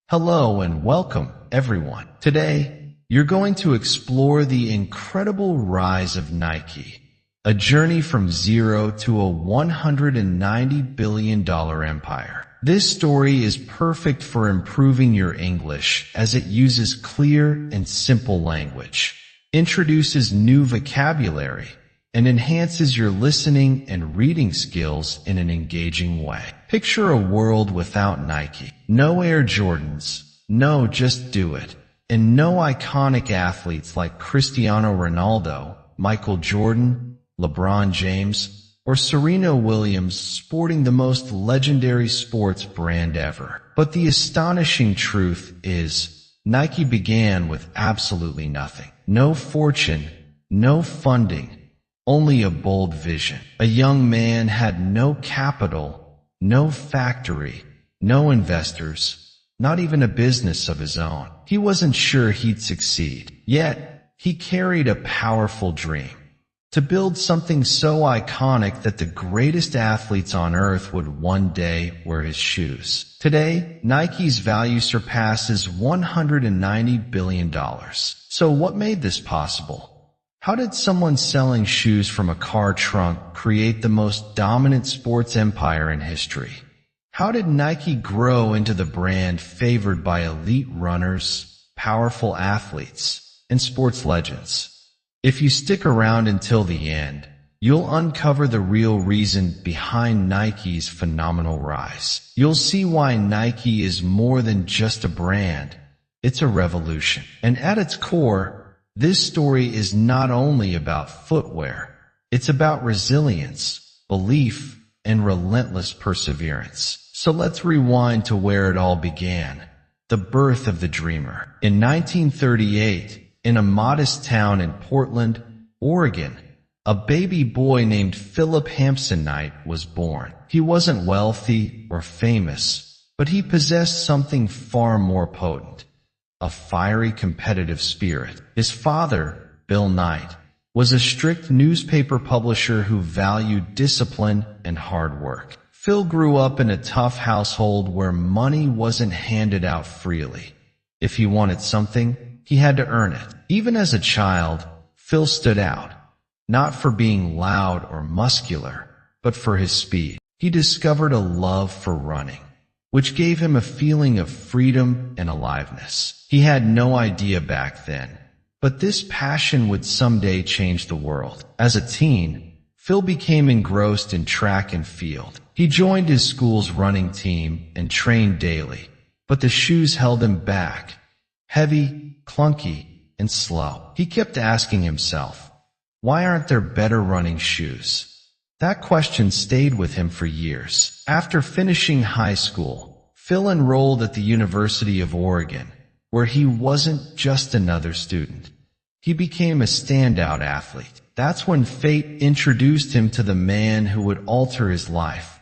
Hello and welcome, everyone. Today, you're going to explore the incredible rise of Nike, a journey from zero to a $190 billion empire. This story is perfect for improving your English as it uses clear and simple language, introduces new vocabulary, and enhances your listening and reading skills in an engaging way. Picture a world without Nike. No Air Jordans, no Just Do It, and no iconic athletes like Cristiano Ronaldo, Michael Jordan, LeBron James, or Serena Williams sporting the most legendary sports brand ever. But the astonishing truth is, Nike began with absolutely nothing. No fortune, no funding, only a bold vision. A young man had no capital, no factory, no investors, not even a business of his own. He wasn't sure he'd succeed. Yet, he carried a powerful dream. To build something so iconic that the greatest athletes on earth would one day wear his shoes. Today, Nike's value surpasses $190 billion. So what made this possible? How did someone selling shoes from a car trunk create the most dominant sports empire in history? How did Nike grow into the brand favored by elite runners, powerful athletes, and sports legends? If you stick around until the end, you'll uncover the real reason behind Nike's phenomenal rise. You'll see why Nike is more than just a brand. It's a revolution. And at its core, this story is not only about footwear, it's about resilience, belief, and relentless perseverance. So let's rewind to where it all began, the birth of the dreamer. In 1938, in a modest town in Portland, Oregon, a baby boy named Philip Hampson Knight was born. He wasn't wealthy or famous, but he possessed something far more potent. A fiery competitive spirit. His father, Bill Knight, was a strict newspaper publisher who valued discipline and hard work. Phil grew up in a tough household where money wasn't handed out freely. If he wanted something, he had to earn it. Even as a child, Phil stood out, not for being loud or muscular, but for his speed. He discovered a love for running, which gave him a feeling of freedom and aliveness. He had no idea back then, but this passion would someday change the world. As a teen, Phil became engrossed in track and field. He joined his school's running team and trained daily, but the shoes held him back. Heavy, clunky, and slow. He kept asking himself, why aren't there better running shoes? That question stayed with him for years. After finishing high school, Phil enrolled at the University of Oregon, where he wasn't just another student. He became a standout athlete. That's when fate introduced him to the man who would alter his life,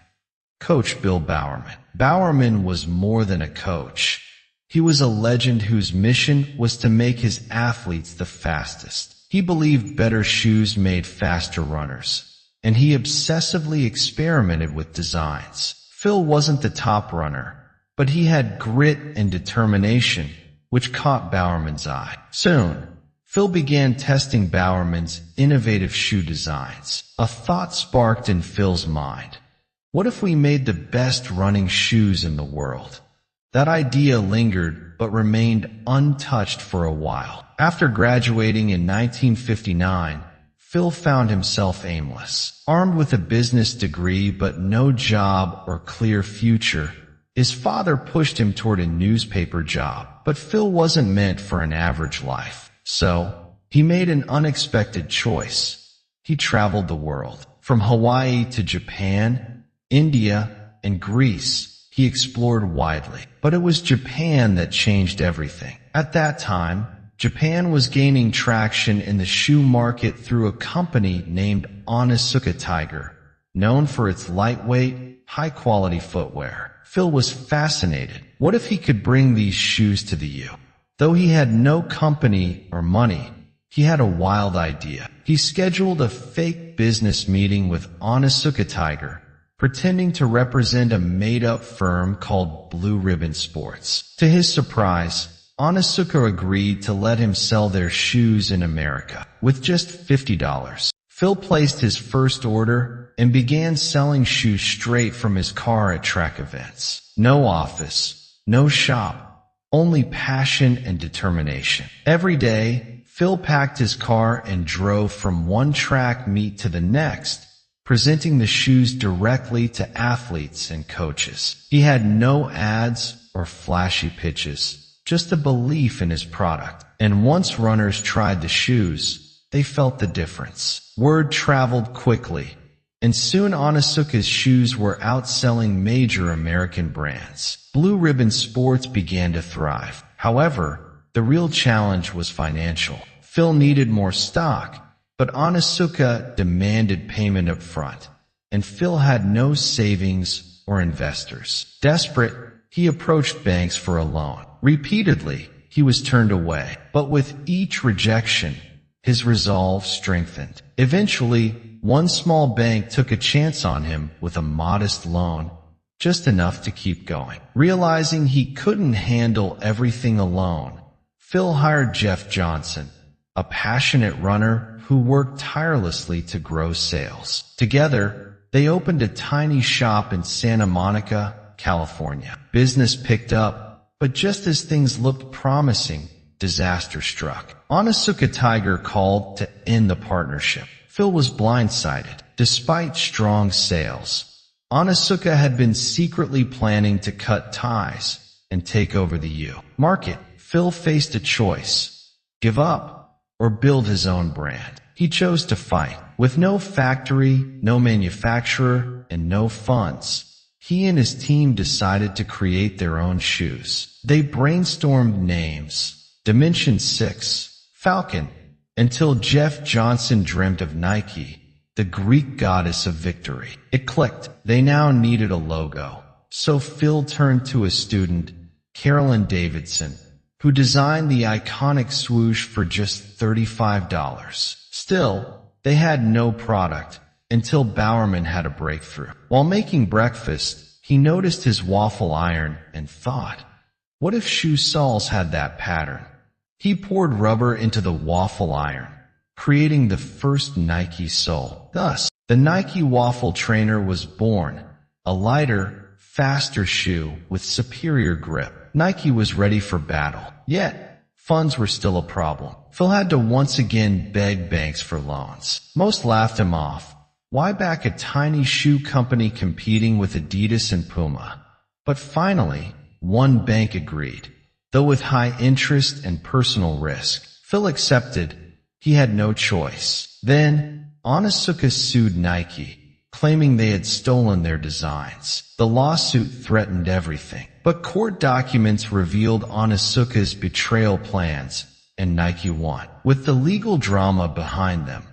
Coach Bill Bowerman. Bowerman was more than a coach. He was a legend whose mission was to make his athletes the fastest. He believed better shoes made faster runners, and he obsessively experimented with designs. Phil wasn't the top runner, but he had grit and determination, which caught Bowerman's eye. Soon, Phil began testing Bowerman's innovative shoe designs. A thought sparked in Phil's mind. What if we made the best running shoes in the world? That idea lingered but remained untouched for a while. After graduating in 1959, Phil found himself aimless. Armed with a business degree but no job or clear future, his father pushed him toward a newspaper job. But Phil wasn't meant for an average life. So, he made an unexpected choice. He traveled the world. From Hawaii to Japan, India, and Greece, he explored widely. But it was Japan that changed everything. At that time, Japan was gaining traction in the shoe market through a company named Onitsuka Tiger, known for its lightweight, high-quality footwear. Phil was fascinated. What if he could bring these shoes to the U? Though he had no company or money, he had a wild idea. He scheduled a fake business meeting with Onitsuka Tiger, pretending to represent a made-up firm called Blue Ribbon Sports. To his surprise, Onitsuka agreed to let him sell their shoes in America with just $50. Phil placed his first order and began selling shoes straight from his car at track events. No office, no shop, only passion and determination. Every day, Phil packed his car and drove from one track meet to the next, presenting the shoes directly to athletes and coaches. He had no ads or flashy pitches, just a belief in his product. And once runners tried the shoes, they felt the difference. Word traveled quickly, and soon Onitsuka's shoes were outselling major American brands. Blue Ribbon Sports began to thrive. However, the real challenge was financial. Phil needed more stock, but Onitsuka demanded payment up front, and Phil had no savings or investors. Desperate, he approached banks for a loan. Repeatedly, he was turned away, but with each rejection, his resolve strengthened. Eventually, one small bank took a chance on him with a modest loan, just enough to keep going. Realizing he couldn't handle everything alone, Phil hired Jeff Johnson, a passionate runner who worked tirelessly to grow sales. Together, they opened a tiny shop in Santa Monica, California. Business picked up, but just as things looked promising, disaster struck. Onitsuka Tiger called to end the partnership. Phil was blindsided. Despite strong sales, Onitsuka had been secretly planning to cut ties and take over the U market. Phil faced a choice: give up or build his own brand. He chose to fight. With no factory, no manufacturer, and no funds, he and his team decided to create their own shoes. They brainstormed names: Dimension 6, Falcon, until Jeff Johnson dreamt of Nike, the Greek goddess of victory. It clicked. They now needed a logo. So Phil turned to a student, Carolyn Davidson, who designed the iconic swoosh for just $35. Still, they had no product until Bowerman had a breakthrough. While making breakfast, he noticed his waffle iron and thought, what if shoe soles had that pattern? He poured rubber into the waffle iron, creating the first Nike sole. Thus, the Nike Waffle Trainer was born, a lighter, faster shoe with superior grip. Nike was ready for battle. Yet, funds were still a problem. Phil had to once again beg banks for loans. Most laughed him off. Why back a tiny shoe company competing with Adidas and Puma? But finally, one bank agreed. Though with high interest and personal risk, Phil accepted. He had no choice. Then, Onitsuka sued Nike, claiming they had stolen their designs. The lawsuit threatened everything, but court documents revealed Onitsuka's betrayal plans, and Nike won. With the legal drama behind them,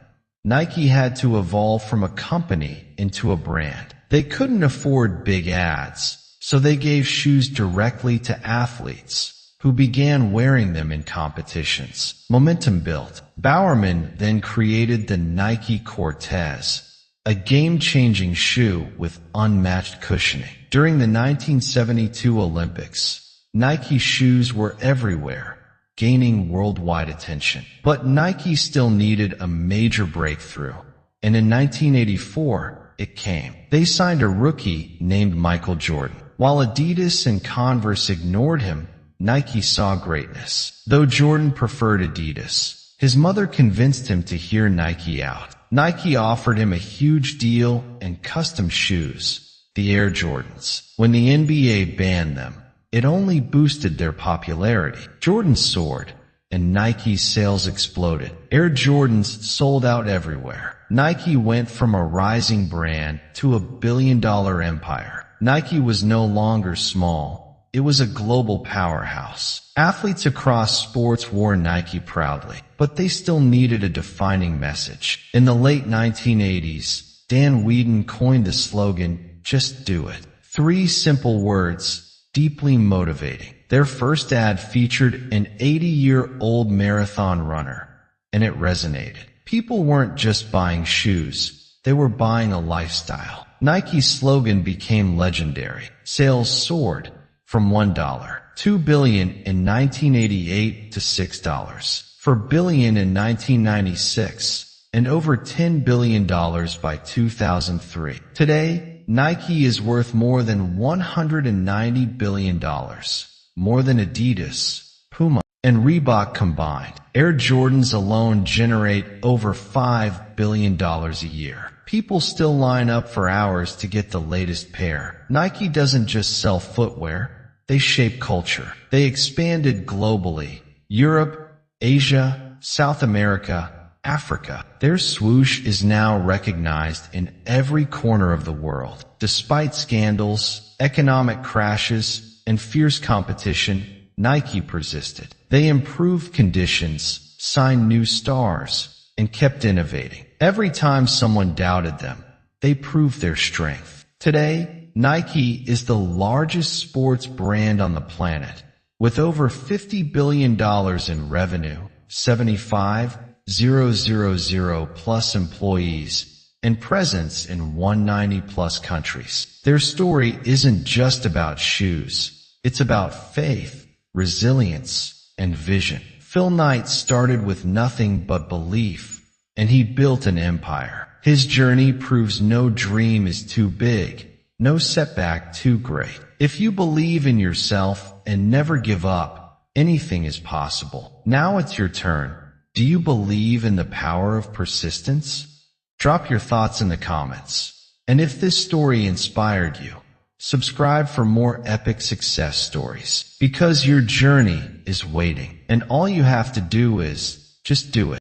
Nike had to evolve from a company into a brand. They couldn't afford big ads, so they gave shoes directly to athletes, who began wearing them in competitions. Momentum built. Bowerman then created the Nike Cortez, a game-changing shoe with unmatched cushioning. During the 1972 Olympics, Nike shoes were everywhere, gaining worldwide attention. But Nike still needed a major breakthrough, and in 1984, it came. They signed a rookie named Michael Jordan. While Adidas and Converse ignored him, Nike saw greatness. Though Jordan preferred Adidas, his mother convinced him to hear Nike out. Nike offered him a huge deal and custom shoes, the Air Jordans. When the NBA banned them, it only boosted their popularity. Jordan soared, and Nike's sales exploded. Air Jordans sold out everywhere. Nike went from a rising brand to a billion-dollar empire. Nike was no longer small. It was a global powerhouse. Athletes across sports wore Nike proudly, but they still needed a defining message. In the late 1980s, Dan Whedon coined the slogan, "Just do it." 3 simple words, deeply motivating. Their first ad featured an 80-year-old marathon runner, and it resonated. People weren't just buying shoes, they were buying a lifestyle. Nike's slogan became legendary. Sales soared from $1, $2 billion in 1988 to $6 billion in 1996, and over $10 billion by 2003. Today, Nike is worth more than $190 billion, more than Adidas, Puma, and Reebok combined. Air Jordans alone generate over $5 billion a year. People still line up for hours to get the latest pair. Nike doesn't just sell footwear, they shape culture. They expanded globally. Europe, Asia, South America, Africa. Their swoosh is now recognized in every corner of the world. Despite scandals, economic crashes, and fierce competition, Nike persisted. They improved conditions, signed new stars, and kept innovating. Every time someone doubted them, they proved their strength. Today, Nike is the largest sports brand on the planet, with over $50 billion in revenue, 75,000 plus employees, and presence in 190 plus countries. Their story isn't just about shoes. It's about faith, resilience, and vision. Phil Knight started with nothing but belief, and he built an empire. His journey proves no dream is too big, no setback too great. If you believe in yourself and never give up, anything is possible. Now it's your turn. Do you believe in the power of persistence? Drop your thoughts in the comments. And if this story inspired you, subscribe for more epic success stories, because your journey is waiting, and all you have to do is just do it.